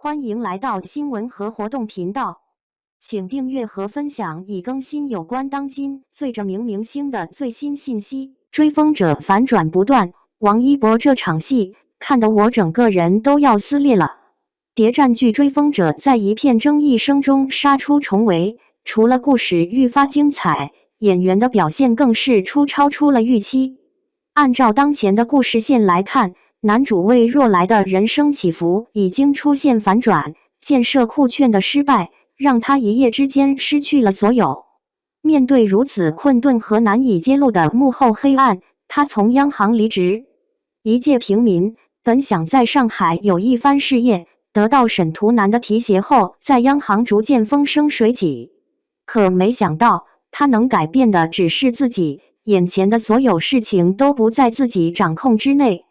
欢迎来到新闻和活动频道，请订阅和分享已更新有关当今最着名明星的最新信息。追风者反转不断，王一博这场戏看得我整个人都要撕裂了。谍战剧《追风者》在一片争议声中杀出重围，除了故事愈发精彩，演员的表现更是超出了预期。按照当前的故事线来看，男主魏若来的人生起伏已经出现反转，建设酷券的失败让他一夜之间失去了所有。面对如此困顿和难以揭露的幕后黑暗，他从央行离职。一介平民，本想在上海有一番事业，得到沈图南的提携后，在央行逐渐风生水起。可没想到，他能改变的只是自己，眼前的所有事情都不在自己掌控之内。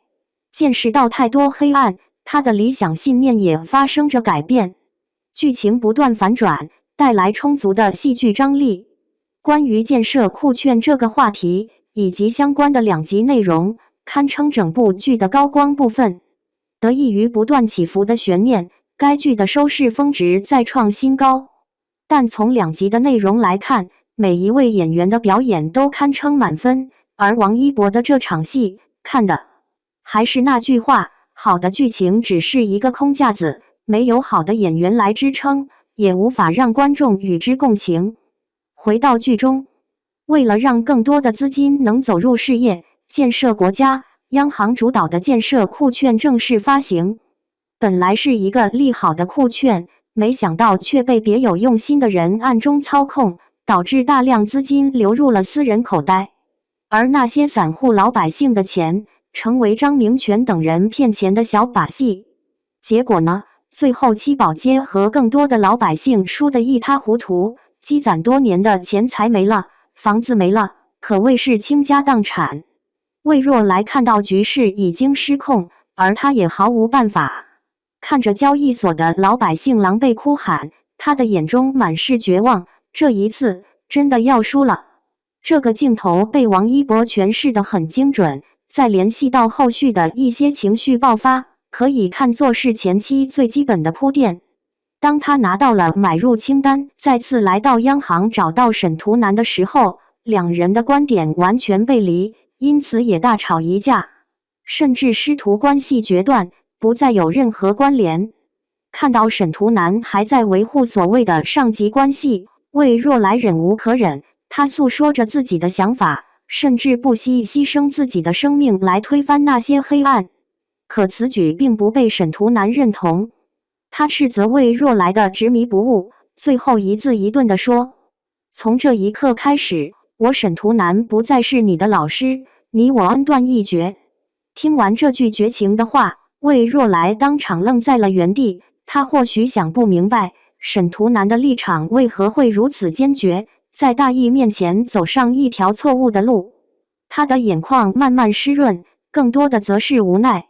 见识到太多黑暗，他的理想信念也发生着改变。剧情不断反转，带来充足的戏剧张力。关于建设酷券这个话题以及相关的2集内容，堪称整部剧的高光部分。得益于不断起伏的悬念，该剧的收视峰值再创新高。但从2集的内容来看，每一位演员的表演都堪称满分，而王一博的这场戏看的还是那句话，好的剧情只是一个空架子，没有好的演员来支撑，也无法让观众与之共情。回到剧中，为了让更多的资金能走入事业，建设国家，央行主导的建设酷券正式发行。本来是一个利好的酷券，没想到却被别有用心的人暗中操控，导致大量资金流入了私人口袋，而那些散户老百姓的钱成为张明权等人骗钱的小把戏。结果呢？最后七宝街和更多的老百姓输得一塌糊涂，积攒多年的钱财没了，房子没了，可谓是倾家荡产。魏若来看到局势已经失控，而他也毫无办法。看着交易所的老百姓狼狈哭喊，他的眼中满是绝望，这一次真的要输了。这个镜头被王一博诠释得很精准，再联系到后续的一些情绪爆发，可以看作是前期最基本的铺垫。当他拿到了买入清单，再次来到央行找到沈图南的时候，两人的观点完全背离，因此也大吵一架，甚至师徒关系决断，不再有任何关联。看到沈图南还在维护所谓的上级关系，魏若来忍无可忍，他诉说着自己的想法，甚至不惜牺牲自己的生命来推翻那些黑暗。可此举并不被沈图南认同，他斥责魏若来的执迷不悟，最后一字一顿地说：从这一刻开始，我沈图南不再是你的老师，你我恩断义绝。听完这句绝情的话，魏若来当场愣在了原地，他或许想不明白沈图南的立场为何会如此坚决，在大义面前走上一条错误的路。他的眼眶慢慢湿润，更多的则是无奈。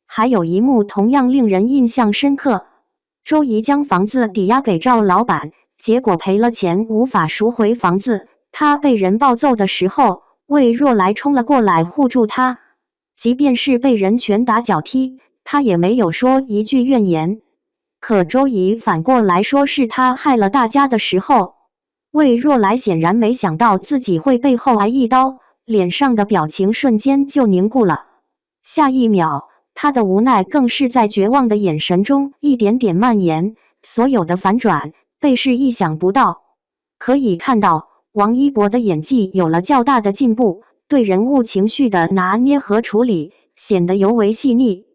还有一幕同样令人印象深刻，周怡将房子抵押给赵老板，结果赔了钱无法赎回房子，他被人暴揍的时候，魏若来冲了过来护住他，即便是被人拳打脚踢，他也没有说一句怨言。可周怡反过来说是他害了大家的时候，魏若来显然没想到自己会背后挨一刀，脸上的表情瞬间就凝固了。下一秒，他的无奈更是在绝望的眼神中一点点蔓延，所有的反转被是意想不到。可以看到，王一博的演技有了较大的进步，对人物情绪的拿捏和处理显得尤为细腻。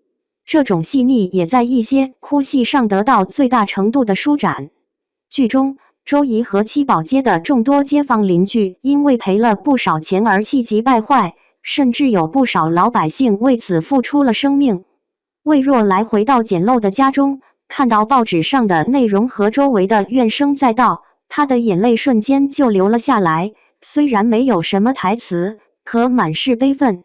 这种细腻也在一些哭戏上得到最大程度的舒展。剧中，周怡和七宝街的众多街坊邻居因为赔了不少钱而气急败坏，甚至有不少老百姓为此付出了生命。魏若来回到简陋的家中，看到报纸上的内容和周围的怨声载道，他的眼泪瞬间就流了下来。虽然没有什么台词，可满是悲愤。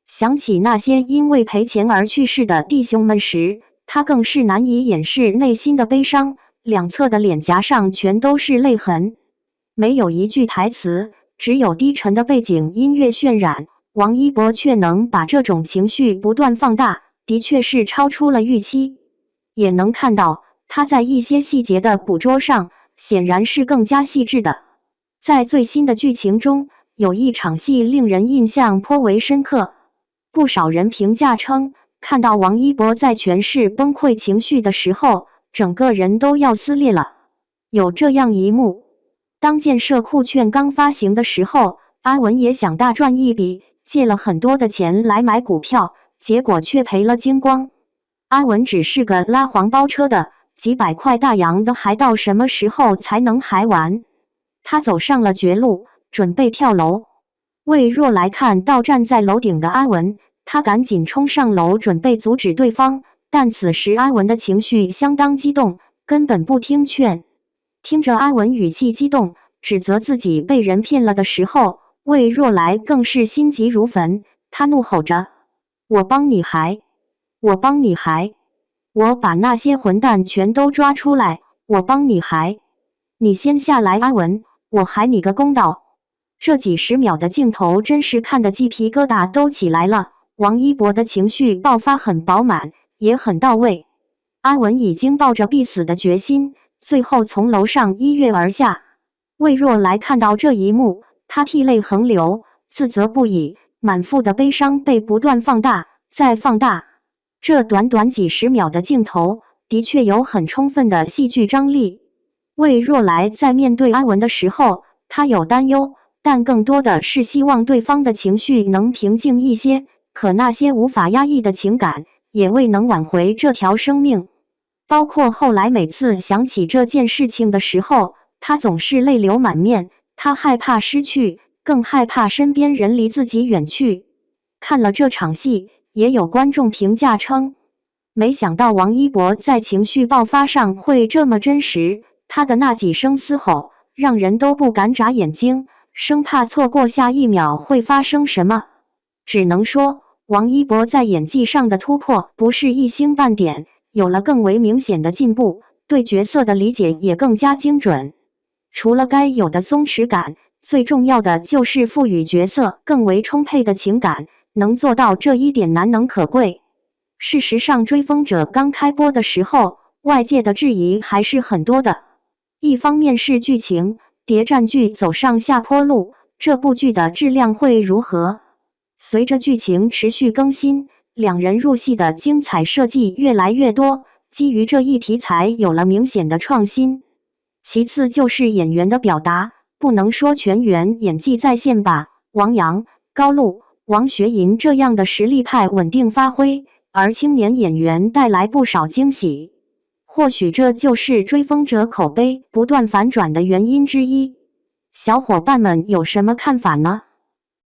想起那些因为赔钱而去世的弟兄们时，他更是难以掩饰内心的悲伤，两侧的脸颊上全都是泪痕。没有一句台词，只有低沉的背景音乐渲染，王一博却能把这种情绪不断放大，的确是超出了预期。也能看到他在一些细节的捕捉上显然是更加细致的。在最新的剧情中，有一场戏令人印象颇为深刻，不少人评价称，看到王一博在诠释崩溃情绪的时候，整个人都要撕裂了。有这样一幕，当建设酷券刚发行的时候，阿文也想大赚一笔，借了很多的钱来买股票，结果却赔了精光。阿文只是个拉黄包车的，几百块大洋的还到什么时候才能还完？他走上了绝路，准备跳楼。魏若来看到站在楼顶的阿文，他赶紧冲上楼准备阻止对方，但此时阿文的情绪相当激动，根本不听劝。听着阿文语气激动，指责自己被人骗了的时候，魏若来更是心急如焚。他怒吼着：“我帮你还！我帮你还！我把那些混蛋全都抓出来！我帮你还！你先下来，阿文，我还你个公道！”这几十秒的镜头真是看得鸡皮疙瘩都起来了。王一博的情绪爆发很饱满，也很到位。阿文已经抱着必死的决心，最后从楼上一跃而下。魏若来看到这一幕，他涕泪横流，自责不已，满腹的悲伤被不断放大，再放大。这短短几十秒的镜头，的确有很充分的戏剧张力。魏若来在面对阿文的时候，他有担忧，但更多的是希望对方的情绪能平静一些。可那些无法压抑的情感，也未能挽回这条生命。包括后来每次想起这件事情的时候，他总是泪流满面。他害怕失去，更害怕身边人离自己远去。看了这场戏，也有观众评价称，没想到王一博在情绪爆发上会这么真实，他的那几声嘶吼，让人都不敢眨眼睛，生怕错过下一秒会发生什么。只能说，王一博在演技上的突破不是一星半点，有了更为明显的进步，对角色的理解也更加精准。除了该有的松弛感，最重要的就是赋予角色更为充沛的情感，能做到这一点难能可贵。事实上，《追风者》刚开播的时候，外界的质疑还是很多的。一方面是剧情，谍战剧走上下坡路，这部剧的质量会如何？随着剧情持续更新，两人入戏的精彩设计越来越多，基于这一题材有了明显的创新。其次就是演员的表达，不能说全员演技在线吧，王阳、高露、王学银这样的实力派稳定发挥，而青年演员带来不少惊喜。或许这就是追风者口碑不断反转的原因之一。小伙伴们有什么看法呢？